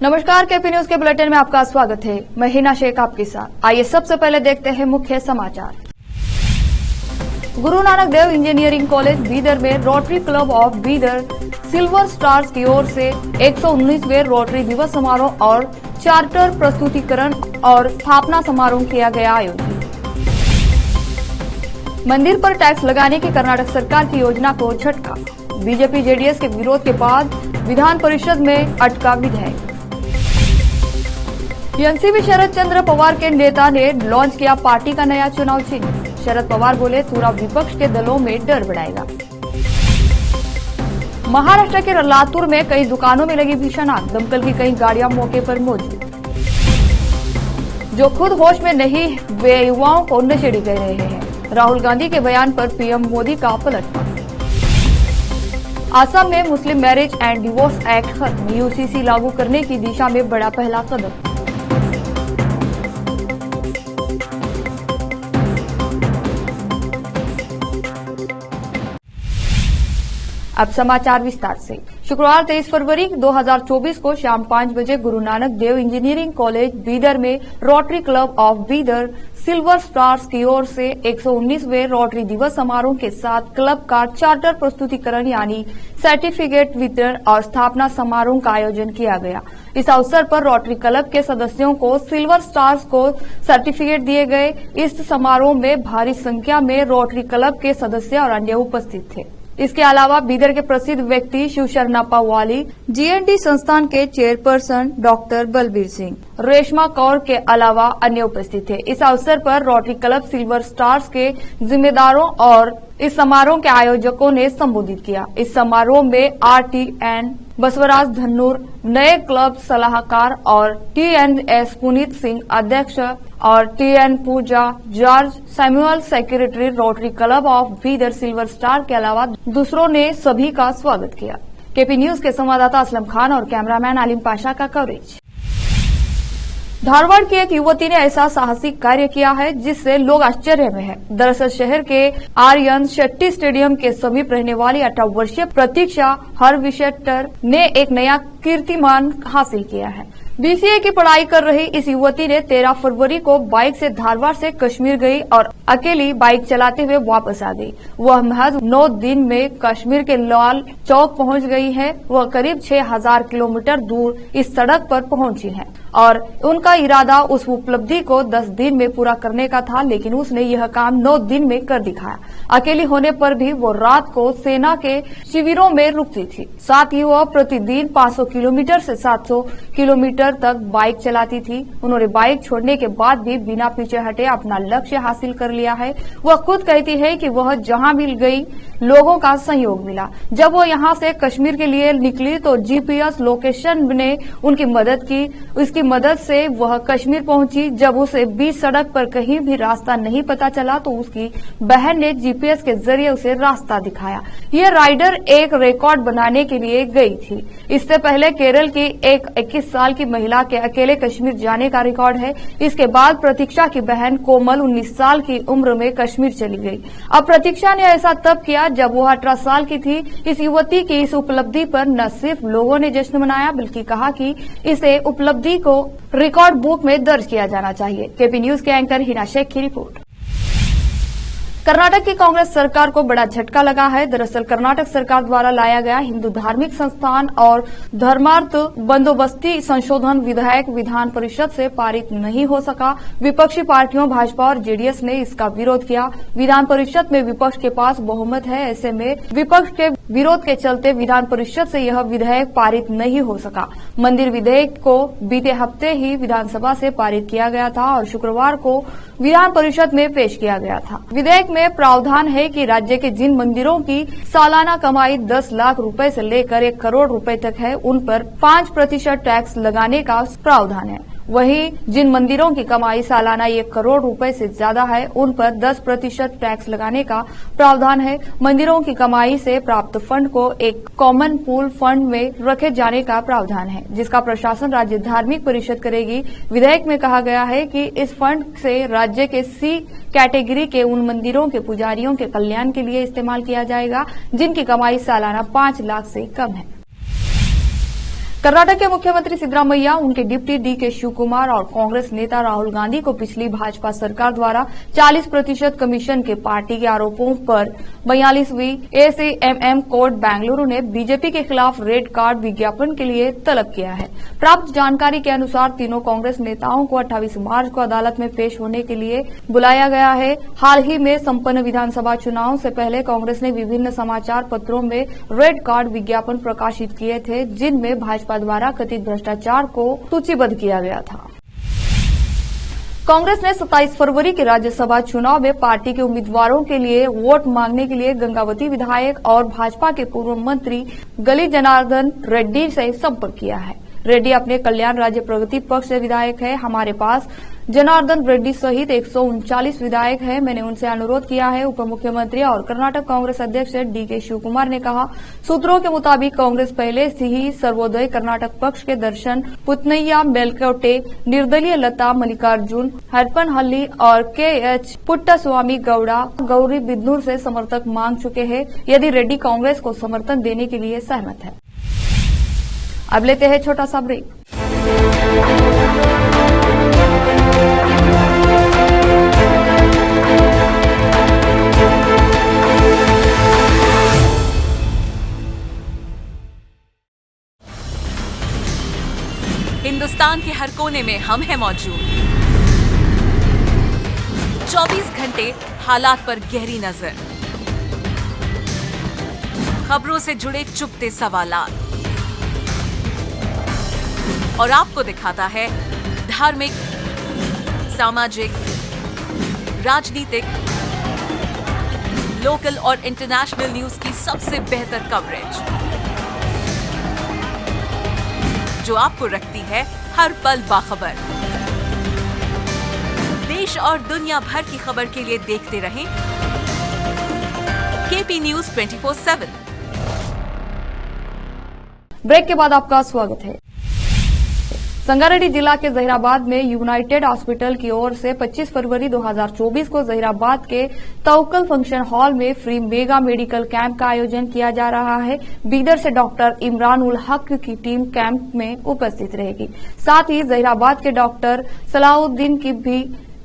नमस्कार, KP news के bulletin में आपका स्वागत है। मैं हिना शेख आपके साथ। आइए सबसे पहले देखते हैं मुख्य समाचार। गुरु नानक देव इंजीनियरिंग कॉलेज बीदर में rotary Club of Bidar silver stars की ओर से 119वें रोटरी दिवस समारोह और चार्टर प्रस्तुतिकरण और स्थापना समारोह किया गया आयोजित। मंदिर पर टैक्स लगाने की कर्नाटक सरकार की योजना को झटका। बीजेपी जेडीएस के विरोध के बाद विधान परिषद में अटका विधेयक। एनसीपी शरद चंद्र पवार के नेता ने लॉन्च किया पार्टी का नया चुनाव चिन्ह। शरद पवार बोले पूरा विपक्ष के दलों में डर बढ़ाएगा। महाराष्ट्र के लातूर में कई दुकानों में लगी भीषण आग। दमकल की कई गाड़ियां मौके पर मौजूद। जो खुद होश में नहीं वे युवाओं को नशेड़ी कह रहे हैं। राहुल गांधी के बयान पर पीएम मोदी का पलटवार। असम में मुस्लिम मैरिज एंड डिवोर्स एक्ट खत्म। यूसीसी लागू करने की दिशा में बड़ा पहला कदम। अब समाचार विस्तार से। शुक्रवार 23 फरवरी 2024 को शाम 5 बजे गुरु नानक देव इंजीनियरिंग कॉलेज बीदर में rotary Club of Bidar silver stars की ओर से 119वें रोटरी दिवस समारोह के साथ क्लब का चार्टर प्रस्तुतिकरण यानी सर्टिफिकेट वितरण और स्थापना समारोह का आयोजन किया गया। इस अवसर पर रोटरी क्लब के सदस्यों को सिल्वर स्टार्स को सर्टिफिकेट दिए गए। इस समारोह में भारी संख्या में रोटरी क्लब के सदस्य और अन्य उपस्थित थे। इसके अलावा बीदर के प्रसिद्ध व्यक्ति शिवशरणप्पा वाली, जीएनडी संस्थान के चेयरपर्सन डॉक्टर बलबीर सिंह, रेशमा कौर के अलावा अन्य उपस्थित थे। इस अवसर पर रोटरी क्लब सिल्वर स्टार्स के जिम्मेदारों और इस समारोह के आयोजकों ने संबोधित किया। इस समारोह में आरटीएन बसवराज धन्नूर, नए क्लब सलाहकार और टीएनएस पुनीत सिंह अध्यक्ष और T N Pooja George Samuel secretary Rotary Club of Bidar Silver Star के अलावा दूसरों ने सभी का स्वागत किया। केपी न्यूज के संवाददाता असलम खान और कैमरामैन आलिम पाशा का कवरेज। धारवाड़ की एक युवती ने ऐसा साहसिक कार्य किया है जिससे लोग आश्चर्य में हैं। दरअसल शहर के आर्यन शेट्टी स्टेडियम के समीप रहने वाली 18 वर्षीय प्रतीक्षा हरविशेट्टर ने एक नया कीर्तिमान हासिल किया है। बीसीए की पढ़ाई कर रही इस युवती ने 13 फरवरी को बाइक से धारवाड़ से कश्मीर गई और अकेली बाइक चलाते हुए वापस आ गई। वह महज 9 दिन में कश्मीर के लाल चौक पहुंच गई है। वह करीब 6000 किलोमीटर दूर इस सड़क पर पहुंची है और उनका इरादा उस उपलब्धि को 10 दिन में पूरा करने का था, लेकिन उसने यह काम 9 दिन में कर दिखाया। अकेली होने पर भी वो रात को सेना के शिविरों में रुकती थी। साथ ही वह प्रतिदिन 500 किलोमीटर से 700 किलोमीटर तक बाइक चलाती थी। उन्होंने बाइक छोड़ने के बाद भी बिना पीछे हटे अपना लक्ष्य हासिल कर लिया है। वह खुद कहती है कि वह जहां भी गई लोगों का सहयोग मिला। जब वो यहां से कश्मीर के लिए निकली तो जीपीएस लोकेशन ने उनकी मदद की। उसकी मदद से वह कश्मीर पहुंची। जब उसे बीच सड़क पर कहीं भी रास्ता नहीं पता चला तो उसकी बहन ने जीपीएस के जरिए उसे रास्ता दिखाया। यह राइडर एक रिकॉर्ड बनाने के लिए गई थी। इससे पहले केरल की एक 21 साल की महिला के अकेले कश्मीर जाने का रिकॉर्ड है। इसके बाद प्रतीक्षा की बहन कोमल 19 साल की उम्र में कश्मीर चली गई। अब प्रतीक्षा ने ऐसा तब किया जब वह 18 साल की थी। इस युवती की इस उपलब्धि पर न सिर्फ लोगों ने जश्न मनाया बल्कि कहा कि इसे उपलब्धि को रिकॉर्ड बुक में दर्ज किया जाना चाहिए। केपी न्यूज के एंकर हिना शेख की रिपोर्ट। कर्नाटक की कांग्रेस सरकार को बड़ा झटका लगा है। दरअसल कर्नाटक सरकार द्वारा लाया गया हिंदू धार्मिक संस्थान और धर्मार्थ बंदोबस्ती संशोधन विधेयक विधान परिषद से पारित नहीं हो सका। विपक्षी पार्टियों भाजपा और जेडीएस ने इसका विरोध किया। विधान परिषद में विपक्ष के पास बहुमत है। ऐसे में विपक्ष के विरोध के चलते विधान परिषद से यह विधेयक पारित नहीं हो सका। मंदिर विधेयक को बीते हफ्ते ही विधानसभा से पारित किया गया था और शुक्रवार को विधान परिषद में पेश किया गया था। विधेयक में प्रावधान है कि राज्य के जिन मंदिरों की सालाना कमाई 10 लाख रुपए से लेकर 1 करोड़ रुपए तक है उन पर 5% टैक्स लगाने का प्रावधान है। वहीं जिन मंदिरों की कमाई सालाना 1 करोड़ रुपए से ज्यादा है उन पर 10% टैक्स लगाने का प्रावधान है। मंदिरों की कमाई से प्राप्त फंड को एक कॉमन पूल फंड में रखे जाने का प्रावधान है जिसका प्रशासन राज्य धार्मिक परिषद करेगी। विधेयक में कहा गया है कि इस फंड से राज्य के सी कैटेगरी के उन मंदिरों के पुजारियों के कल्याण के लिए इस्तेमाल किया जाएगा जिनकी कमाई सालाना 5 लाख से कम है। कर्नाटक के मुख्यमंत्री सिद्धरामैया, उनके डिप्टी डीके शिवकुमार और कांग्रेस नेता राहुल गांधी को पिछली भाजपा सरकार द्वारा 40% कमीशन के पार्टी के आरोपों पर 42वीं एसीएमएम कोर्ट बेंगलुरु ने बीजेपी के खिलाफ रेड कार्ड विज्ञापन के लिए तलब किया है। प्राप्त जानकारी के अनुसार तीनों कांग्रेस नेताओं को 28 मार्च को अदालत में पेश होने के लिए बुलाया गया है। हाल ही में संपन्न विधानसभा चुनाव से पहले कांग्रेस ने विभिन्न समाचार पत्रों में रेड कार्ड विज्ञापन प्रकाशित किए थे, जिनमें भाजपा द्वारा कथित भ्रष्टाचार को सूचीबद्ध किया गया था। कांग्रेस ने 27 फरवरी के राज्यसभा चुनाव में पार्टी के उम्मीदवारों के लिए वोट मांगने के लिए गंगावती विधायक और भाजपा के पूर्व मंत्री गली जनार्दन रेड्डी से संपर्क किया है। रेड्डी अपने कल्याण राज्य प्रगति पक्ष से विधायक है। हमारे पास जनार्दन रेड्डी सहित 139 विधायक हैं। मैंने उनसे अनुरोध किया है। उप मुख्यमंत्री और कर्नाटक कांग्रेस अध्यक्ष डीके शिवकुमार ने कहा, सूत्रों के मुताबिक कांग्रेस पहले से ही सर्वोदय कर्नाटक पक्ष के दर्शन पुतनैया, मेलकोटे, निर्दलीय लता मल्लिकार्जुन, हरपनहल्ली और केएच पुट्टास्वामी गौड़ा गौरी बिदनूर से समर्थक मांग चुके हैं। यदि रेड्डी कांग्रेस को समर्थन देने के लिए सहमत है। अब लेते हैं छोटा सा ब्रेक। हिंदुस्तान के हर कोने में हम हैं मौजूद। 24 घंटे हालात पर गहरी नजर, खबरों से जुड़े चुभते सवालात और आपको दिखाता है धार्मिक, सामाजिक, राजनीतिक, लोकल और इंटरनेशनल न्यूज की सबसे बेहतर कवरेज, जो आपको रखती है हर पल बाखबर। देश और दुनिया भर की खबर के लिए देखते रहें केपी न्यूज 24/7। ब्रेक के बाद आपका स्वागत है। संगारेड्डी जिला के जहीराबाद में यूनाइटेड हॉस्पिटल की ओर से 25 फरवरी 2024 को जहीराबाद के तवक्कल फंक्शन हॉल में फ्री मेगा मेडिकल कैंप का आयोजन किया जा रहा है। बीदर से डॉक्टर इमरान उल हक की टीम कैंप में उपस्थित रहेगी। साथ ही जहीराबाद के डॉक्टर सलाउद्दीन की भी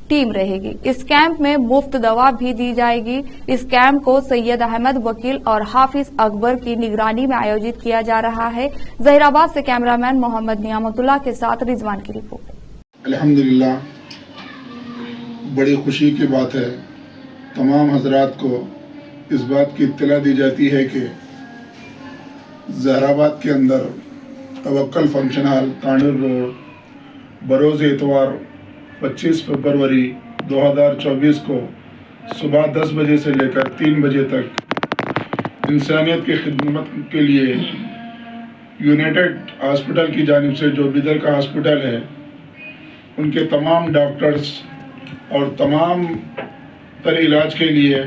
टीम रहेगी। इस कैंप में मुफ्त दवा भी दी जाएगी। इस कैंप को सैयद अहमद वकील और हाफिज अकबर की निगरानी में आयोजित किया जा रहा है। जहीराबाद से कैमरामैन मोहम्मद नियामतुल्लाह के साथ रिजवान की रिपोर्ट। अल्हम्दुलिल्लाह, बड़ी खुशी की बात है। तमाम हजरात को इस बात की इत्तला दी जाती है कि जहीराबाद के अंदर तवक्कल फंक्शन हॉल, तांडूर रोड, बरोज़ इतवार 25 फरवरी 2024 को सुबह 10 बजे से लेकर 3 बजे तक इंसानियत की खिदमत के लिए यूनाइटेड हॉस्पिटल की जानिब से, जो बिदर का हॉस्पिटल है, उनके तमाम डॉक्टर्स और तमाम तर इलाज के लिए,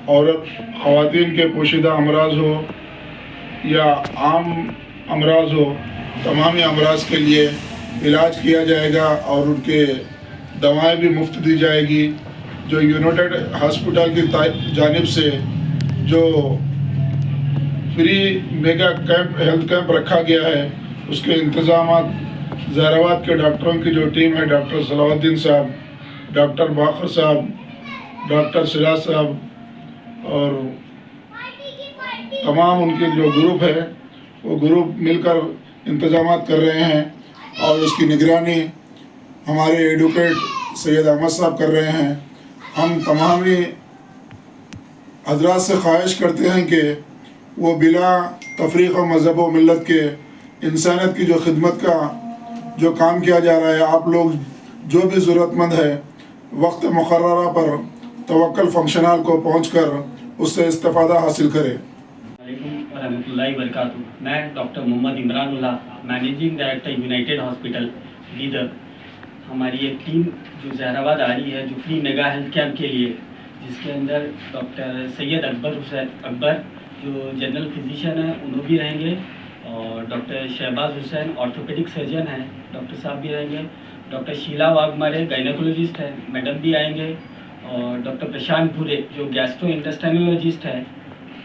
औरत ख़वातीन के पोशीदा अमराज हो या आम अमराज हो, तमामी अमराज के लिए इलाज किया जाएगा और उनके दवाएं भी मुफ्त दी जाएगी। जो यूनाइटेड हॉस्पिटल की जानिब से जो free mega camp, health camp रखा गया है, उसके इंतज़ाम जहीराबाद के डॉक्टरों की जो टीम है, डॉक्टर सलाउद्दीन साहब, डॉक्टर बाखर साहब, डॉक्टर सिराज साहब और तमाम उनके जो ग्रुप है, वो ग्रुप मिलकर इंतज़ाम कर रहे हैं और उसकी निगरानी हमारे एडवोकेट सैयद अहमद साहब कर रहे हैं। हम तमाम हजरात से ख्वाहिश करते हैं कि वो बिला तफरीक़ और मज़हब व मिल्लत के इंसानियत की जो खिदमत का जो काम किया जा रहा है, आप लोग जो भी ज़रूरतमंद है वक्त मुकर्ररा पर तवक्कल फंक्शन हॉल को पहुँचकर उससे इस्तिफ़ादा हासिल करें। रहमतुल्लाहि व बरकातहू। मैं doctor Mohammad Imran ul Haq, managing director United hospital Bidar. हमारी एक टीम जो जहीराबाद आ रही है, जो फ्री मेगा हेल्थ कैंप के लिए, जिसके अंदर डॉक्टर सैयद अकबर जो जनरल फिजिशियन है, उन्होंने भी रहेंगे, और doctor Shahbaz Hussain orthopaedic surgeon है, डॉक्टर साहब भी रहेंगे, डॉक्टर शीला वाघमारे गायनेकोलॉजिस्ट है, मैडम भी आएंगे, और डॉक्टर प्रशांत भूरे जो गैस्ट्रो इंटेस्टाइनोलॉजिस्ट है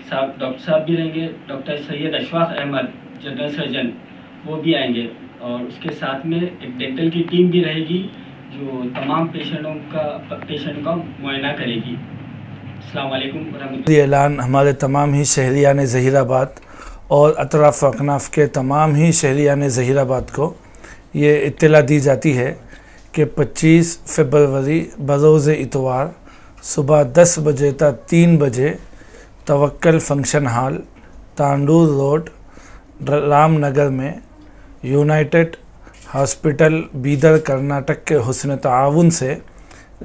साहब, डॉक्टर साहब भी रहेंगे, doctor Syed Ashfaq Ahmed general surgeon, वो भी आएंगे और उसके साथ में एक डेंटल की टीम भी रहेगी जो तमाम पेशेंट का मुआयना करेगी। अस्सलाम वालेकुम रहमतुल्लाह। ये ऐलान हमारे तमाम ही शहरियान ज़हीराबाद और अतराफ़ अकनाफ के तमाम ही शहरियान ज़हीराबाद को ये इत्तला दी जाती है कि 25 फरवरी बरोज़ इतवार सुबह 10 बजे तक 3 बजे Tawakkal function hall Tandur road Ramnagar में यूनाइटेड हॉस्पिटल बीदर कर्नाटक के हुस्न ताउन से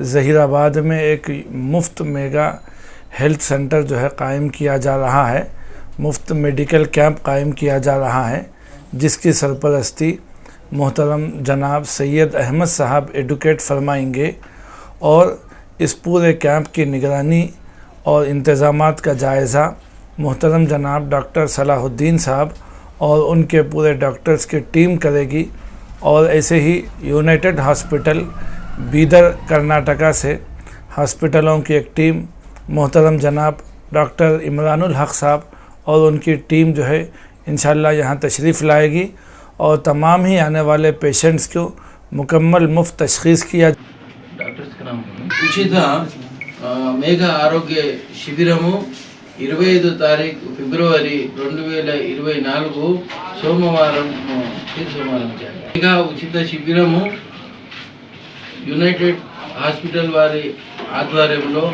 ज़हीराबाद में एक मुफ्त मेगा हेल्थ सेंटर जो है कायम किया जा रहा है, मुफ्त मेडिकल कैंप कायम किया जा रहा है, जिसकी सरपरस्ती मोहतरम जनाब सैयद अहमद साहब एडवोकेट फरमाएंगे और इस पूरे कैंप की निगरानी और इंतज़ामात का जायज़ा मोहतरम जनाब डॉक्टर सलाहुद्दीन साहब और उनके पूरे डॉक्टर्स की टीम करेगी। और ऐसे ही यूनाइटेड हॉस्पिटल बीदर कर्नाटका से हॉस्पिटलों की एक टीम मोहतरम जनाब डॉक्टर इमरानुल हक साहब और उनकी टीम जो है इंशाल्लाह यहाँ तशरीफ़ लाएगी और तमाम ही आने वाले पेशेंट्स को मुकम्मल मुफ्त तशख़ीस किया। ఉచిత మేఘా ఆరోగ్య శిబిరము 25 తారీఖు ఫిబ్రవరి 2024 సోమవారం మేఘా ఉచిత శిబిరము యునైటెడ్ హాస్పిటల్ వారి ఆధ్వర్యంలో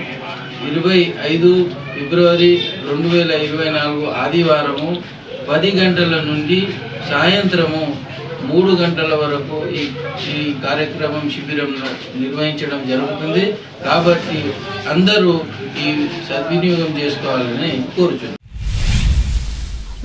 25 ఫిబ్రవరి 2024 ఆదివారము 10 గంటల నుండి సాయంత్రము 3 గంటల వరకు ఈ కార్యక్రమం శిబిరం నిర్వహించడం జరుగుతుంది కాబట్టి అందరూ ఈ సద్వినియోగం చేసుకోవాలని కోరుచున్నాను।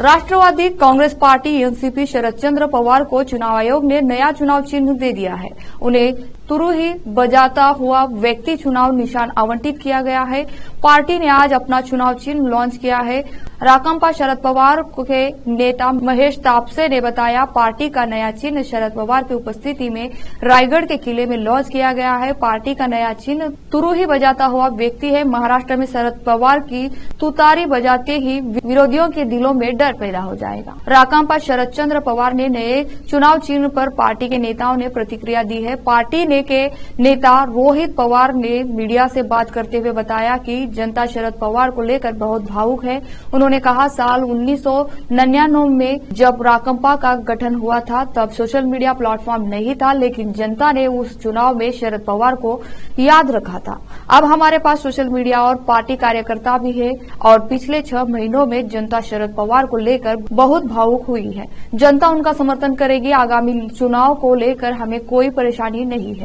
राष्ट्रवादी कांग्रेस पार्टी एनसीपी शरद चंद्र पवार को चुनाव आयोग ने नया चुनाव चिन्ह दे दिया है। उन्हें तुरुही बजाता हुआ व्यक्ति चुनाव निशान आवंटित किया गया है। पार्टी ने आज अपना चुनाव चिन्ह लॉन्च किया है। राकांपा शरद पवार के नेता महेश तापसे ने बताया, पार्टी का नया चिन्ह शरद पवार की उपस्थिति में रायगढ़ के किले में लॉन्च किया गया है। पार्टी का नया चिन्ह तुरुही बजाता हुआ व्यक्ति है। महाराष्ट्र में शरद पवार की तुतारी बजाते ही विरोधियों के दिलों में डर पैदा हो जाएगा। राकांपा शरद चंद्र पवार ने नए चुनाव चिन्ह पर पार्टी के नेताओं ने प्रतिक्रिया दी है। पार्टी के नेता रोहित पवार ने मीडिया से बात करते हुए बताया कि जनता शरद पवार को लेकर बहुत भावुक है। उन्होंने कहा, साल 1999 में जब राकांपा का गठन हुआ था तब सोशल मीडिया प्लेटफॉर्म नहीं था, लेकिन जनता ने उस चुनाव में शरद पवार को याद रखा था। अब हमारे पास सोशल मीडिया और पार्टी कार्यकर्ता भी है और पिछले 6 महीनों में जनता शरद पवार को लेकर बहुत भावुक हुई है। जनता उनका समर्थन करेगी। आगामी चुनाव को लेकर हमें कोई परेशानी नहीं है।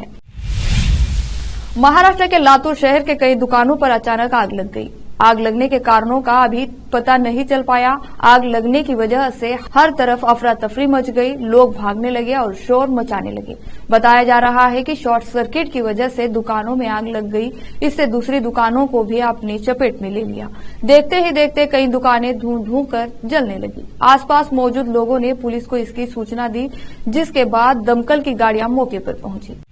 महाराष्ट्र के लातूर शहर के कई दुकानों पर अचानक आग लग गई। आग लगने के कारणों का अभी पता नहीं चल पाया। आग लगने की वजह से हर तरफ अफरा तफरी मच गई, लोग भागने लगे और शोर मचाने लगे। बताया जा रहा है कि शॉर्ट सर्किट की वजह से दुकानों में आग लग गई। इससे दूसरी दुकानों को भी अपनी चपेट में ले लिया। देखते ही देखते कई दुकानें धूं कर जलने लगी। आसपास मौजूद लोगों ने पुलिस को इसकी सूचना दी, जिसके बाद दमकल की गाड़ियां मौके पर पहुंची।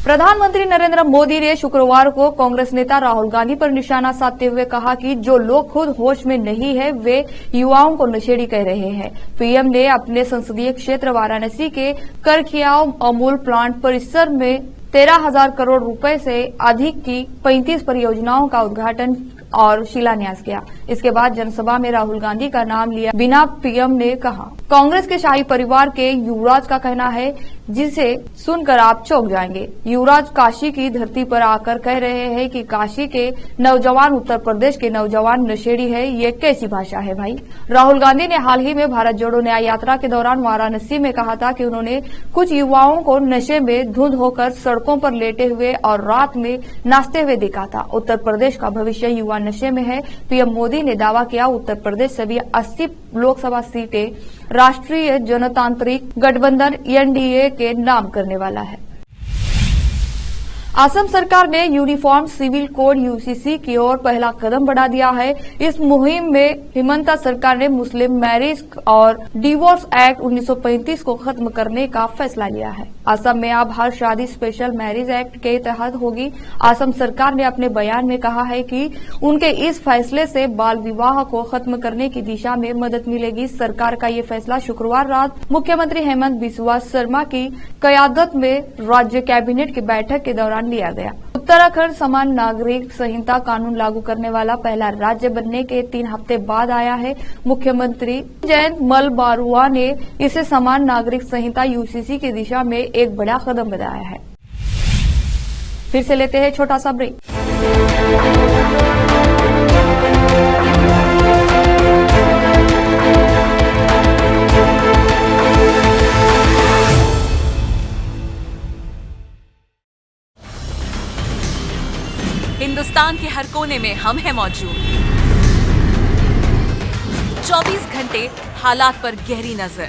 प्रधानमंत्री नरेंद्र मोदी ने शुक्रवार को कांग्रेस नेता राहुल गांधी पर निशाना साधते हुए कहा कि जो लोग खुद होश में नहीं है वे युवाओं को नशेड़ी कह रहे हैं। पीएम ने अपने संसदीय क्षेत्र वाराणसी के करखियाव अमूल प्लांट परिसर में 13,000 करोड़ रुपए से अधिक की 35 परियोजनाओं का उद्घाटन और शिलान्यास किया। इसके बाद जनसभा में राहुल गांधी का नाम लिया बिना पीएम ने कहा, कांग्रेस के शाही परिवार के युवराज का कहना है जिसे सुनकर आप चौंक जाएंगे। युवराज काशी की धरती पर आकर कह रहे हैं कि काशी के नौजवान उत्तर प्रदेश के नौजवान नशेड़ी है। ये कैसी भाषा है भाई। राहुल गांधी ने हाल ही में भारत जोड़ो न्याय यात्रा के दौरान वाराणसी में कहा था कि उन्होंने कुछ युवाओं को नशे में धुंध होकर सड़कों पर लेटे हुए और रात में नाचते हुए देखा था। उत्तर प्रदेश का भविष्य युवा नशे में है। पीएम मोदी ने दावा किया, उत्तर प्रदेश सभी 80 लोकसभा सीटें राष्ट्रीय जनतांत्रिक गठबंधन एनडीए के नाम करने वाला है। असम सरकार ने यूनिफॉर्म सिविल कोड यूसीसी की ओर पहला कदम बढ़ा दिया है। इस मुहिम में हिमंता सरकार ने मुस्लिम मैरिज और डिवोर्स एक्ट 1935 को खत्म करने का फैसला लिया है। असम में अब हर शादी स्पेशल मैरिज एक्ट के तहत होगी। असम सरकार ने अपने बयान में कहा है कि उनके इस फैसले से बाल विवाह को खत्म करने की दिशा में मदद मिलेगी। सरकार का ये फैसला शुक्रवार रात मुख्यमंत्री हेमंत बिस्वा शर्मा की क़यादत में राज्य कैबिनेट की बैठक के दौरान लिया गया। उत्तराखंड समान नागरिक संहिता कानून लागू करने वाला पहला राज्य बनने के 3 हफ्ते बाद आया है। मुख्यमंत्री जयंत मलबारुआ ने इसे समान नागरिक संहिता यूसीसी की दिशा में एक बड़ा कदम बताया है। फिर से लेते हैं छोटा सा ब्रेक। हिंदुस्तान के हर कोने में हम हैं मौजूद। 24 घंटे हालात पर गहरी नजर,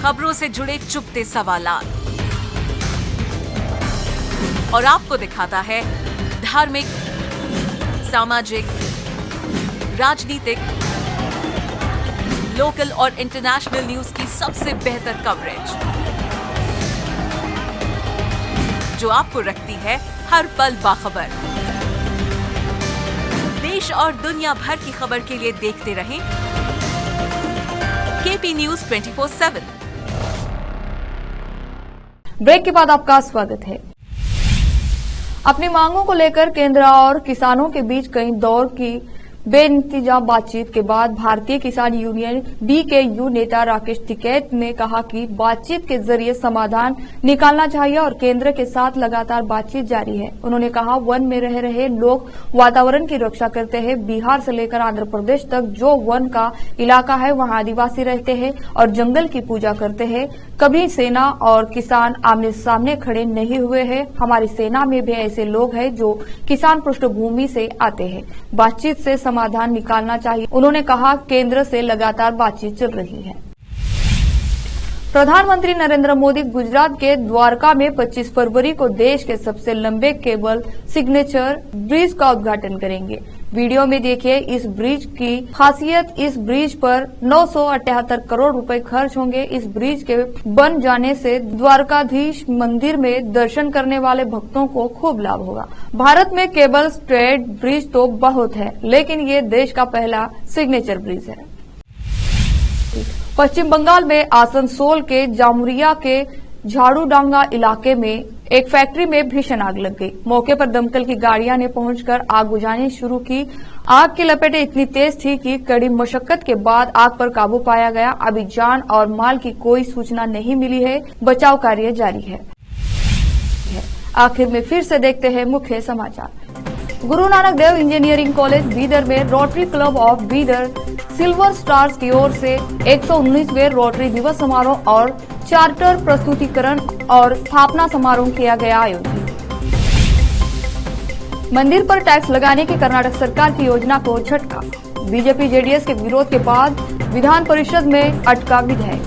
खबरों से जुड़े चुपते सवालात और आपको दिखाता है धार्मिक, सामाजिक, राजनीतिक, लोकल और इंटरनेशनल न्यूज की सबसे बेहतर कवरेज जो आपको रखती है हर पल बाखबर। देश और दुनिया भर की खबर के लिए देखते रहें केपी न्यूज 24/7। ब्रेक के बाद आपका स्वागत है। अपनी मांगों को लेकर केंद्र और किसानों के बीच कई दौर की बेनतीजा बातचीत के बाद भारतीय किसान यूनियन बीकेयू नेता राकेश टिकैत ने कहा कि बातचीत के जरिए समाधान निकालना चाहिए और केंद्र के साथ लगातार बातचीत जारी है। उन्होंने कहा, वन में रह रहे लोग वातावरण की रक्षा करते हैं। बिहार से लेकर आंध्र प्रदेश तक जो वन का इलाका है वहां आदिवासी रहते हैं और जंगल की पूजा करते हैं। कभी सेना और किसान आमने सामने खड़े नहीं हुए हैं। हमारी सेना में भी ऐसे लोग हैं जो किसान पृष्ठभूमि से आते हैं। बातचीत से समाधान निकालना चाहिए। उन्होंने कहा, केंद्र से लगातार बातचीत चल रही है। प्रधानमंत्री नरेंद्र मोदी गुजरात के द्वारका में 25 फरवरी को देश के सबसे लंबे केबल सिग्नेचर ब्रिज का उद्घाटन करेंगे। वीडियो में देखिए इस ब्रिज की खासियत। इस ब्रिज पर 978 करोड़ रुपए खर्च होंगे। इस ब्रिज के बन जाने से द्वारकाधीश मंदिर में दर्शन करने वाले भक्तों को खूब लाभ होगा। भारत में केबल स्ट्रेट ब्रिज तो बहुत है, लेकिन ये देश का पहला सिग्नेचर ब्रिज है। पश्चिम बंगाल में आसनसोल के जामुरिया के झाड़ूडांगा इलाके में एक फैक्ट्री में भीषण आग लग गई। मौके पर दमकल की गाड़ियां ने पहुंचकर आग बुझानी शुरू की। आग की लपेटें इतनी तेज थी कि कड़ी मशक्कत के बाद आग पर काबू पाया गया। अभी जान और माल की कोई सूचना नहीं मिली है। बचाव कार्य जारी है। आखिर में फिर से देखते हैं मुख्य समाचार। गुरु नानक देव इंजीनियरिंग कॉलेज बीदर में rotary Club of Bidar silver stars की ओर से 119वें रोटरी दिवस समारोह और चार्टर प्रस्तुतिकरण और स्थापना समारोह किया गया आयोजित। मंदिर पर टैक्स लगाने की कर्नाटक सरकार की योजना को झटका। बीजेपी जेडीएस के विरोध के बाद विधान परिषद में अटका विधेयक।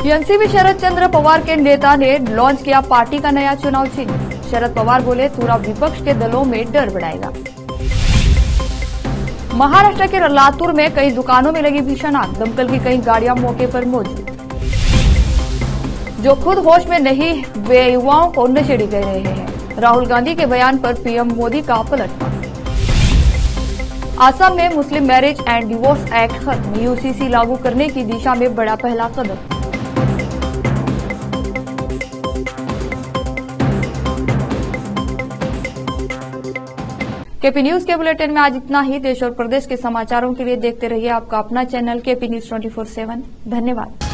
एनसीपी शरद चंद्र पवार के नेता ने लॉन्च किया पार्टी का नया चुनाव चिन्ह। शरद पवार बोले, पूरा विपक्ष के दलों में डर बढ़ाएगा। महाराष्ट्र के लातूर में कई दुकानों में लगी भीषण आग। दमकल की कई गाड़ियां मौके पर मौजूद। जो खुद होश में नहीं वे युवाओं को नशेड़ी कह रहे हैं। राहुल गांधी के बयान पर पीएम मोदी का पलटवार। असम में मुस्लिम मैरिज एंड डिवोर्स एक्ट खत्म। यूसीसी लागू करने की दिशा में बड़ा पहला कदम। केपी न्यूज के बुलेटिन में आज इतना ही। देश और प्रदेश के समाचारों के लिए देखते रहिए आपका अपना चैनल केपी न्यूज 24/7। धन्यवाद।